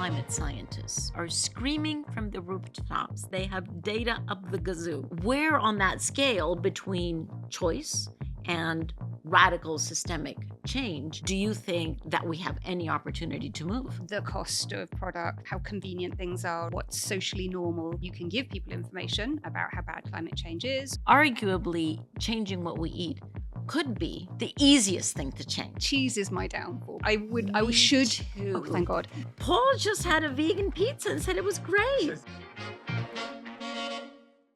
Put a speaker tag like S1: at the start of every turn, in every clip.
S1: climate scientists are screaming from the rooftops. They have data up the gazoo. Where on that scale between choice and radical systemic change do you think that we have any opportunity to move?
S2: The cost of product, how convenient things are, what's socially normal. You can give people information about how bad climate change is.
S1: Arguably, changing what we eat could be the easiest thing to change.
S2: Cheese is my downfall. I
S1: Me
S2: should.
S1: too.
S2: Oh, thank God.
S1: Paul just had a vegan pizza and said it was great.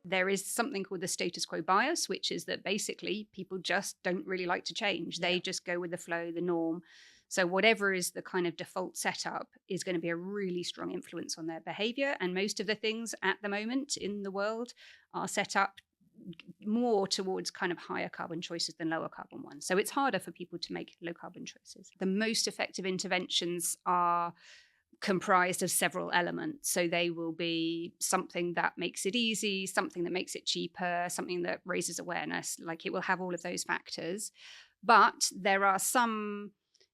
S2: There is something called the status quo bias, which is that basically people just don't really like to change. They just go with the flow, the norm. So whatever is the kind of default setup is going to be a really strong influence on their behavior. And most of the things at the moment in the world are set up more towards kind of higher carbon choices than lower carbon ones. So it's harder for people to make low carbon choices. The most effective interventions are comprised of several elements. So they will be something that makes it easy, something that makes it cheaper, something that raises awareness. Like it will have all of those factors. But there are some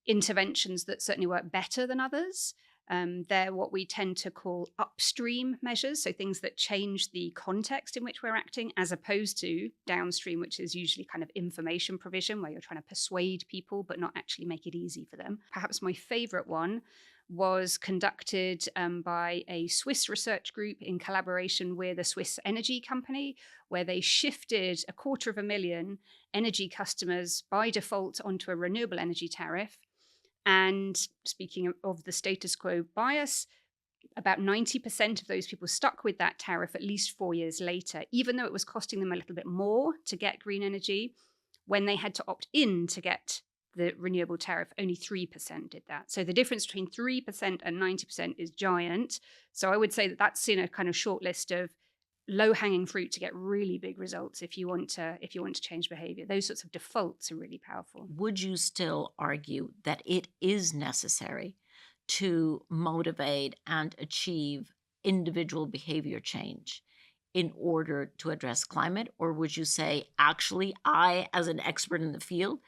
S2: interventions that certainly work better than others. They're what we tend to call upstream measures, so things that change the context in which we're acting, as opposed to downstream, which is usually kind of information provision, where you're trying to persuade people but not actually make it easy for them. Perhaps my favorite one was conducted by a Swiss research group in collaboration with a Swiss energy company, where they shifted 250,000 energy customers by default onto a renewable energy tariff. And speaking of the status quo bias, about 90% of those people stuck with that tariff at least 4 years later, even though it was costing them a little bit more to get green energy. When they had to opt in to get the renewable tariff, only 3% did that. So the difference between 3% and 90% is giant. So I would say that that's in a kind of short list of low-hanging fruit to get really big results if you want to change behavior. Those sorts of defaults are really powerful.
S1: Would you still argue that it is necessary to motivate and achieve individual behavior change in order to address climate? Or would you say, actually, I, as an expert in the field,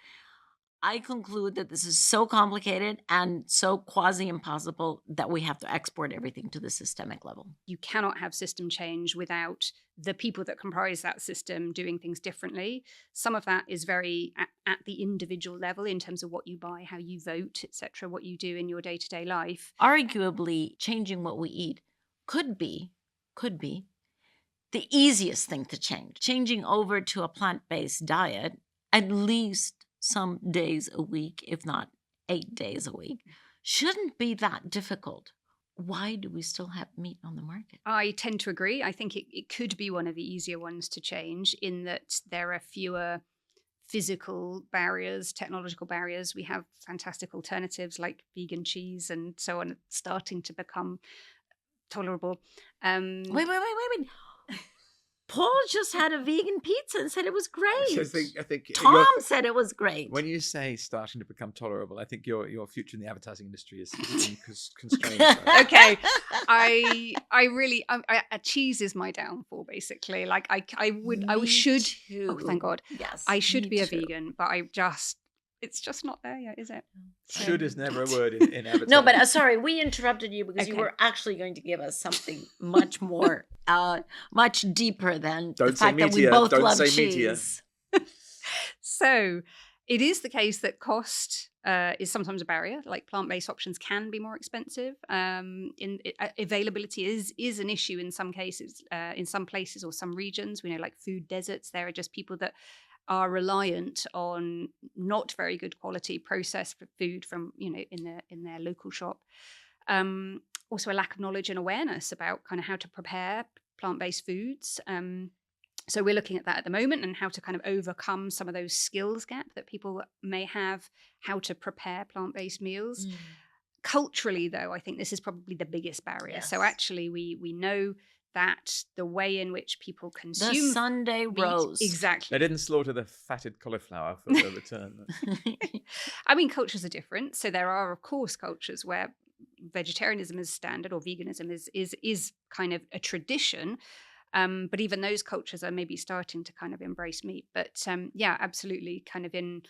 S1: I conclude that this is so complicated and so quasi-impossible that we have to export everything to the systemic level?
S2: You cannot have system change without the people that comprise that system doing things differently. Some of that is very at the individual level in terms of what you buy, how you vote, etc., what you do in your day-to-day life.
S1: Arguably, changing what we eat could be the easiest thing to change. Changing over to a plant-based diet, at least some days a week, if not 8 days a week, shouldn't be that difficult. Why do we still have meat on the market?
S2: I tend to agree. I think it could be one of the easier ones to change in that there are fewer physical barriers, technological barriers. We have fantastic alternatives like vegan cheese and so on starting to become tolerable.
S1: Wait. Paul just had a vegan pizza and said it was great.
S3: I think
S1: Tom said it was great.
S3: When you say starting to become tolerable, I think your future in the advertising industry is constrained.
S2: Okay, cheese is my downfall, basically. Like I should.
S1: Too.
S2: Oh, thank God.
S1: Yes,
S2: I should be a
S1: too.
S2: vegan, but it's just not there yet, is it?
S3: Should is never a word in advertising.
S1: No, but sorry, we interrupted you because you
S2: Okay.
S1: were actually going to give us something much more, much deeper than the
S3: Don't say
S1: fact that we
S3: meteor.
S1: both
S3: Don't
S1: love
S3: say meteor.
S1: cheese.
S2: So it is the case that cost is sometimes a barrier. Like plant-based options can be more expensive. Availability is an issue in some cases, in some places or some regions. We know, like food deserts, there are just people that are reliant on not very good quality processed food from, in their local shop. Also a lack of knowledge and awareness about kind of how to prepare plant-based foods. So we're looking at that at the moment and how to kind of overcome some of those skills gap that people may have, how to prepare plant-based meals. Culturally, though, I think this is probably the biggest barrier.
S1: Yes.
S2: So actually we know that the way in which people consume
S1: The Sunday
S2: meat,
S1: roast.
S2: exactly.
S3: They didn't slaughter the fatted cauliflower for the return.
S2: I mean, cultures are different. So there are, of course, cultures where vegetarianism is standard or veganism is kind of a tradition. But even those cultures are maybe starting to kind of embrace meat. But yeah, absolutely. Kind of in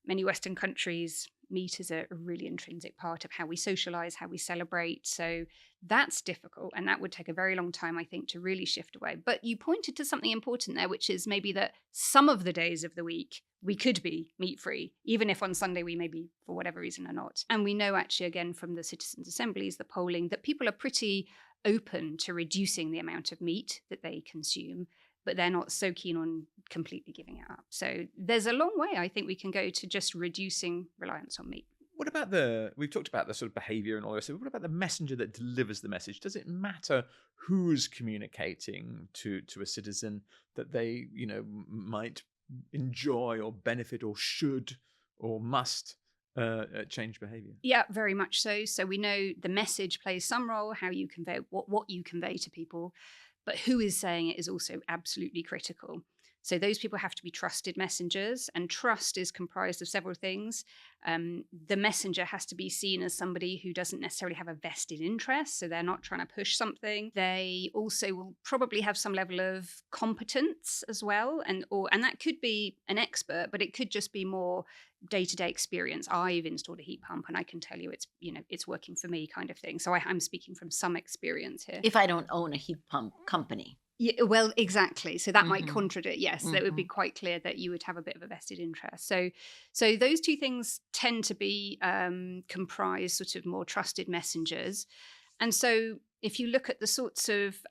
S2: many Western countries, meat is a really intrinsic part of how we socialize, how we celebrate. So That's difficult, and that would take a very long time, I think, to really shift away. But you pointed to something important there, which is maybe that some of the days of the week we could be meat-free, even if on Sunday we maybe, for whatever reason, are not. And we know actually, again, from the citizens' assemblies, the polling, that people are pretty open to reducing the amount of meat that they consume, but they're not so keen on completely giving it up. So there's a long way, I think, we can go to just reducing reliance on meat.
S3: What about we've talked about the sort of behavior and all this. What about the messenger that delivers the message? Does it matter who's communicating to a citizen that they, might enjoy or benefit or should or must change behavior?
S2: Yeah, very much so. So we know the message plays some role, how you convey what you convey to people, but who is saying it is also absolutely critical. So those people have to be trusted messengers, and trust is comprised of several things. The messenger has to be seen as somebody who doesn't necessarily have a vested interest, so they're not trying to push something. They also will probably have some level of competence as well, and that could be an expert, but it could just be more day-to-day experience. I've installed a heat pump and I can tell you it's working for me, kind of thing. So I'm speaking from some experience here.
S1: If I don't own a heat pump company.
S2: Yeah, well, exactly. So that might
S1: Mhm.
S2: contradict. Yes, that would be
S1: Mhm.
S2: quite clear that you would have a bit of a vested interest. So those two things tend to be comprise sort of more trusted messengers. And so if you look at the sorts of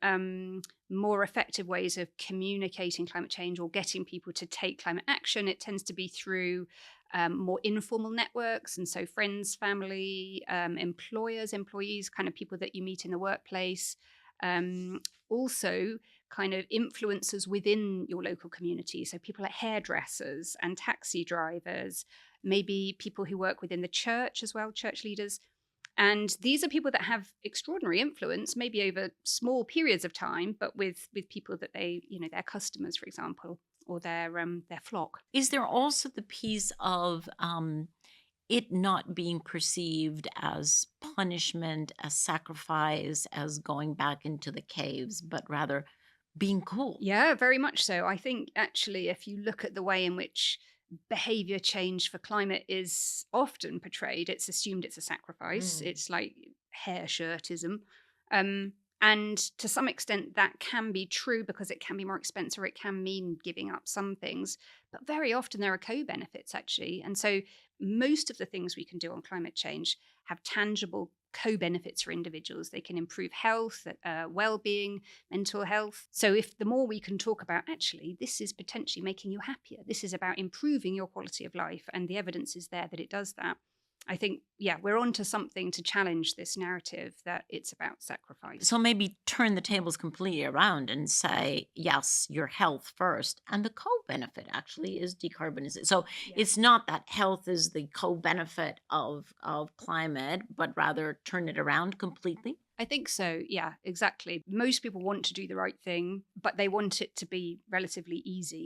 S2: more effective ways of communicating climate change or getting people to take climate action, it tends to be through more informal networks. And so friends, family, employers, employees, kind of people that you meet in the workplace. Also kind of influencers within your local community. So people like hairdressers and taxi drivers, maybe people who work within the church as well, church leaders. And these are people that have extraordinary influence, maybe over small periods of time, but with people that they, their customers, for example, or their flock.
S1: Is there also the piece of it not being perceived as punishment, as sacrifice, as going back into the caves, but rather being cool?
S2: Yeah, very much so. I think actually, if you look at the way in which behavior change for climate is often portrayed, it's assumed it's a sacrifice.
S1: Mm.
S2: It's like hair shirtism. And to some extent, that can be true because it can be more expensive, or it can mean giving up some things. But very often there are co-benefits, actually. And so most of the things we can do on climate change have tangible co-benefits for individuals. They can improve health, well-being, mental health. So if the more we can talk about, actually, this is potentially making you happier, this is about improving your quality of life, and the evidence is there that it does that, I think, yeah, we're onto something to challenge this narrative that it's about sacrifice.
S1: So maybe turn the tables completely around and say, yes, your health first. And the co-benefit actually is decarbonization. So
S2: Yeah.
S1: it's not that health is the co-benefit of climate, but rather turn it around completely.
S2: I think so. Yeah, exactly. Most people want to do the right thing, but they want it to be relatively easy.